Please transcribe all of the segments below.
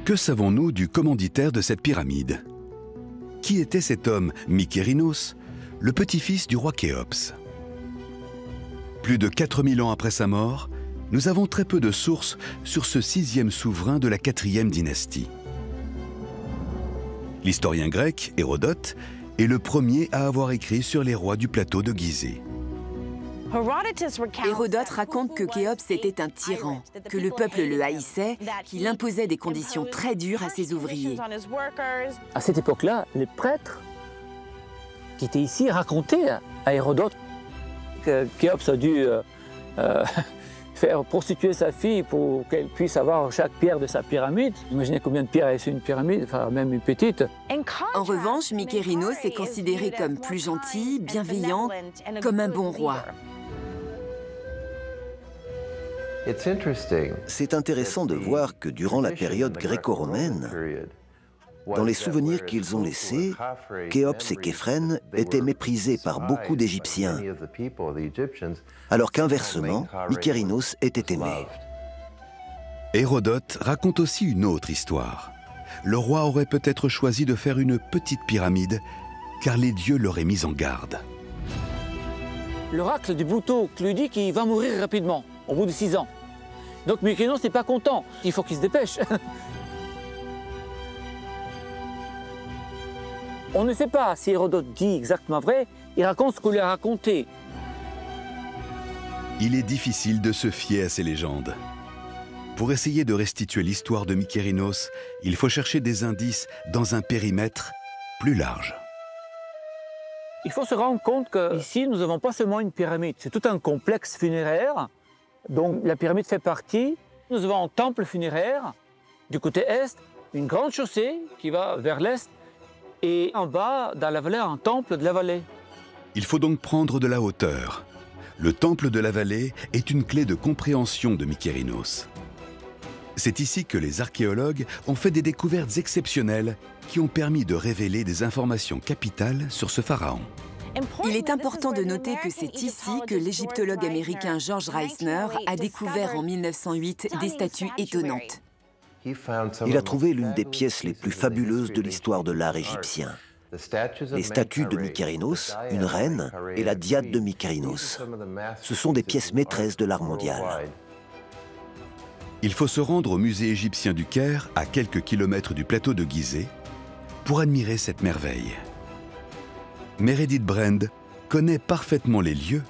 Que savons-nous du commanditaire de cette pyramide? Qui était cet homme Mykérinos, le petit-fils du roi Khéops? Plus de 4000 ans après sa mort, nous avons très peu de sources sur ce 6e souverain de la 4e dynastie. L'historien grec, Hérodote, est le premier à avoir écrit sur les rois du plateau de Gizeh. Hérodote raconte que Khéops était un tyran, que le peuple le haïssait, qu'il imposait des conditions très dures à ses ouvriers. À cette époque-là, les prêtres qui étaient ici racontaient à Hérodote que Khéops a dû faire prostituer sa fille pour qu'elle puisse avoir chaque pierre de sa pyramide. Imaginez combien de pierres est sur une pyramide, enfin même une petite. En revanche, Mykérinos est considéré comme plus gentil, bienveillant, comme un bon roi. C'est intéressant de voir que durant la période gréco-romaine, dans les souvenirs qu'ils ont laissés, Khéops et Képhrène étaient méprisés par beaucoup d'Égyptiens, alors qu'inversement, Mykérinos était aimé. Hérodote raconte aussi une autre histoire. Le roi aurait peut-être choisi de faire une petite pyramide, car les dieux l'auraient mis en garde. L'oracle du Bouteau lui dit qu'il va mourir rapidement, au bout de 6 ans. Donc Mykérinos n'est pas content, il faut qu'il se dépêche. On ne sait pas si Hérodote dit exactement vrai, il raconte ce qu'on lui a raconté. Il est difficile de se fier à ces légendes. Pour essayer de restituer l'histoire de Mykérinos, il faut chercher des indices dans un périmètre plus large. Il faut se rendre compte qu'ici, nous n'avons pas seulement une pyramide, c'est tout un complexe funéraire dont la pyramide fait partie. Nous avons un temple funéraire du côté est, une grande chaussée qui va vers l'est, et en bas, dans la vallée, un temple de la vallée. Il faut donc prendre de la hauteur. Le temple de la vallée est une clé de compréhension de Mykérinos. C'est ici que les archéologues ont fait des découvertes exceptionnelles qui ont permis de révéler des informations capitales sur ce pharaon. Il est important de noter que c'est ici que l'égyptologue américain George Reisner a découvert en 1908 des statues étonnantes. Il a trouvé l'une des pièces les plus fabuleuses de l'histoire de l'art égyptien. Les statues de Mykérinos, une reine, et la diade de Mykérinos. Ce sont des pièces maîtresses de l'art mondial. Il faut se rendre au musée égyptien du Caire, à quelques kilomètres du plateau de Gizeh, pour admirer cette merveille. Meredith Brand connaît parfaitement les lieux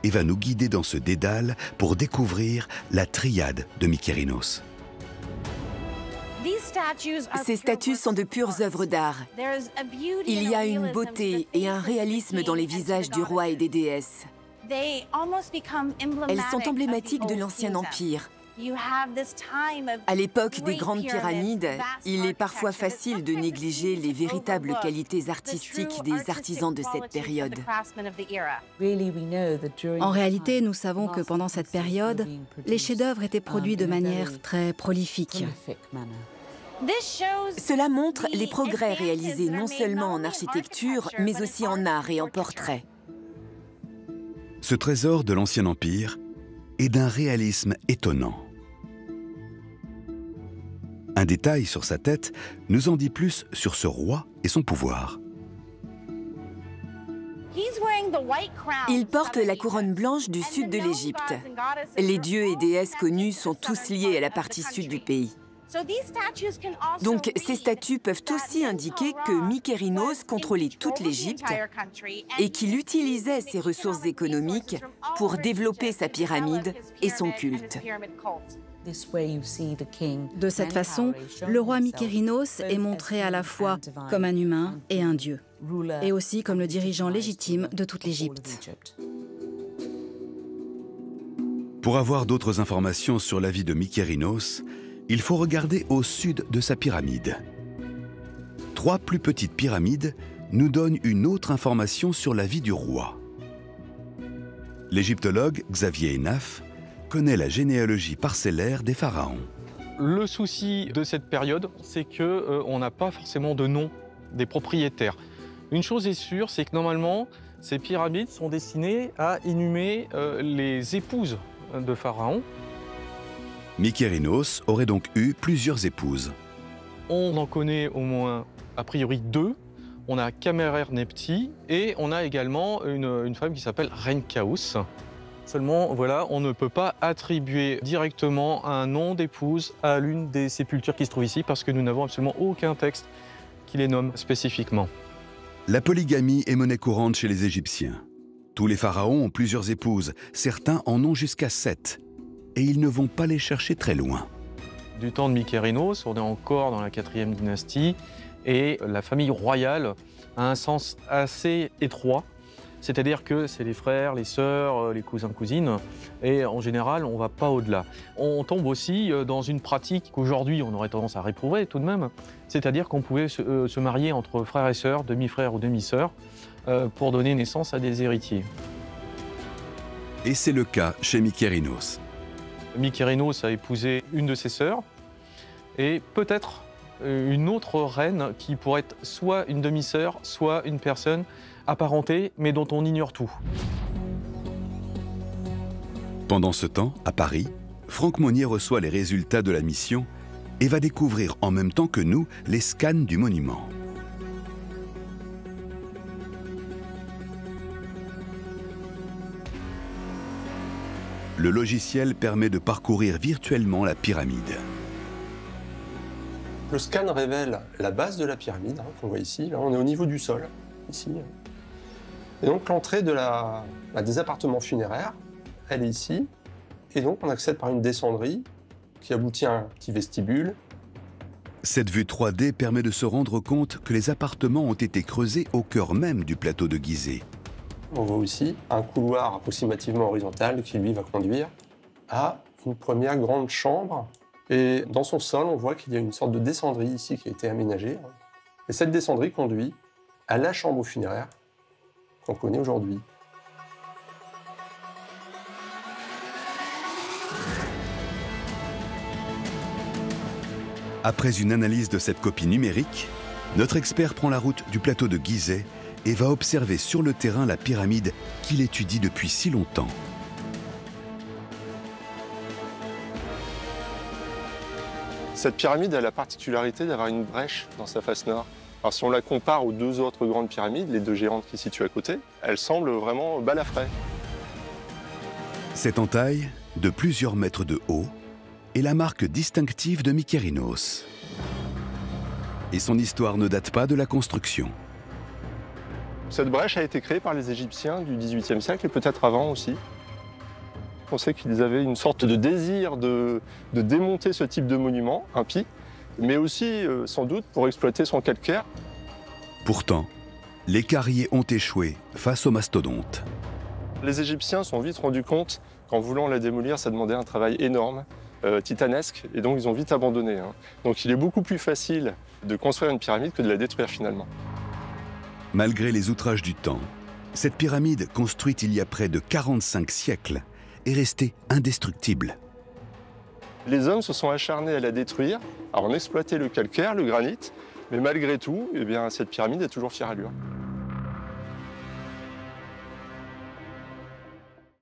et va nous guider dans ce dédale pour découvrir la triade de Mykérinos. Ces statues sont de pures œuvres d'art. Il y a une beauté et un réalisme dans les visages du roi et des déesses. Elles sont emblématiques de l'Ancien Empire. À l'époque des grandes pyramides, il est parfois facile de négliger les véritables qualités artistiques des artisans de cette période. En réalité, nous savons que pendant cette période, les chefs-d'œuvre étaient produits de manière très prolifique. Cela montre les progrès réalisés non seulement en architecture, mais aussi en art et en portrait. Ce trésor de l'Ancien Empire est d'un réalisme étonnant. Un détail sur sa tête nous en dit plus sur ce roi et son pouvoir. Il porte la couronne blanche du sud de l'Égypte. Les dieux et déesses connus sont tous liés à la partie sud du pays. Donc, ces statues peuvent aussi indiquer que Mykérinos contrôlait toute l'Égypte et qu'il utilisait ses ressources économiques pour développer sa pyramide et son culte. De cette façon, le roi Mykérinos est montré à la fois comme un humain et un dieu, et aussi comme le dirigeant légitime de toute l'Égypte. Pour avoir d'autres informations sur la vie de Mykérinos, il faut regarder au sud de sa pyramide. 3 plus petites pyramides nous donnent une autre information sur la vie du roi. L'égyptologue Xavier Enaf connaît la généalogie parcellaire des pharaons. Le souci de cette période, c'est qu'on n'a pas forcément de nom des propriétaires. Une chose est sûre, c'est que normalement, ces pyramides sont destinées à inhumer les épouses de pharaons. Mykérinos aurait donc eu plusieurs épouses. On en connaît au moins, a priori, 2. On a Kamerer-Nepti et on a également une femme qui s'appelle Renkaus. Seulement, voilà, on ne peut pas attribuer directement un nom d'épouse à l'une des sépultures qui se trouvent ici parce que nous n'avons absolument aucun texte qui les nomme spécifiquement. La polygamie est monnaie courante chez les Égyptiens. Tous les pharaons ont plusieurs épouses, certains en ont jusqu'à 7. Et ils ne vont pas les chercher très loin. Du temps de Mykérinos, on est encore dans la 4e dynastie, et la famille royale a un sens assez étroit. C'est-à-dire que c'est les frères, les sœurs, les cousins, cousines, et en général, on ne va pas au-delà. On tombe aussi dans une pratique qu'aujourd'hui, on aurait tendance à réprouver tout de même, c'est-à-dire qu'on pouvait se marier entre frères et sœurs, demi-frères ou demi-sœurs, pour donner naissance à des héritiers. Et c'est le cas chez Mykérinos. Mykérinos a épousé une de ses sœurs, et peut-être une autre reine qui pourrait être soit une demi-sœur, soit une personne apparentée, mais dont on ignore tout. Pendant ce temps, à Paris, Franck Monnier reçoit les résultats de la mission et va découvrir en même temps que nous les scans du monument. Le logiciel permet de parcourir virtuellement la pyramide. Le scan révèle la base de la pyramide, qu'on voit ici. Là, on est au niveau du sol, ici. Et donc l'entrée des appartements funéraires, elle est ici. Et donc on accède par une descendrie qui aboutit à un petit vestibule. Cette vue 3D permet de se rendre compte que les appartements ont été creusés au cœur même du plateau de Gizeh. On voit aussi un couloir approximativement horizontal qui, lui, va conduire à une première grande chambre. Et dans son sol, on voit qu'il y a une sorte de descendrie ici qui a été aménagée. Et cette descendrie conduit à la chambre funéraire qu'on connaît aujourd'hui. Après une analyse de cette copie numérique, notre expert prend la route du plateau de Gizeh et va observer sur le terrain la pyramide qu'il étudie depuis si longtemps. Cette pyramide a la particularité d'avoir une brèche dans sa face nord. Alors si on la compare aux 2 autres grandes pyramides, les 2 géantes qui se situent à côté, elle semble vraiment balafrée. Cette entaille, de plusieurs mètres de haut, est la marque distinctive de Mykérinos. Et son histoire ne date pas de la construction. Cette brèche a été créée par les Égyptiens du XVIIIe siècle et peut-être avant aussi. On sait qu'ils avaient une sorte de désir de démonter ce type de monument impie, mais aussi sans doute pour exploiter son calcaire. Pourtant, les carriers ont échoué face aux mastodontes. Les Égyptiens se sont vite rendus compte qu'en voulant la démolir, ça demandait un travail énorme, titanesque, et donc ils ont vite abandonné. Donc il est beaucoup plus facile de construire une pyramide que de la détruire finalement. Malgré les outrages du temps, cette pyramide, construite il y a près de 45 siècles, est restée indestructible. Les hommes se sont acharnés à la détruire, à en exploiter le calcaire, le granit, mais malgré tout, eh bien, cette pyramide est toujours fière allure.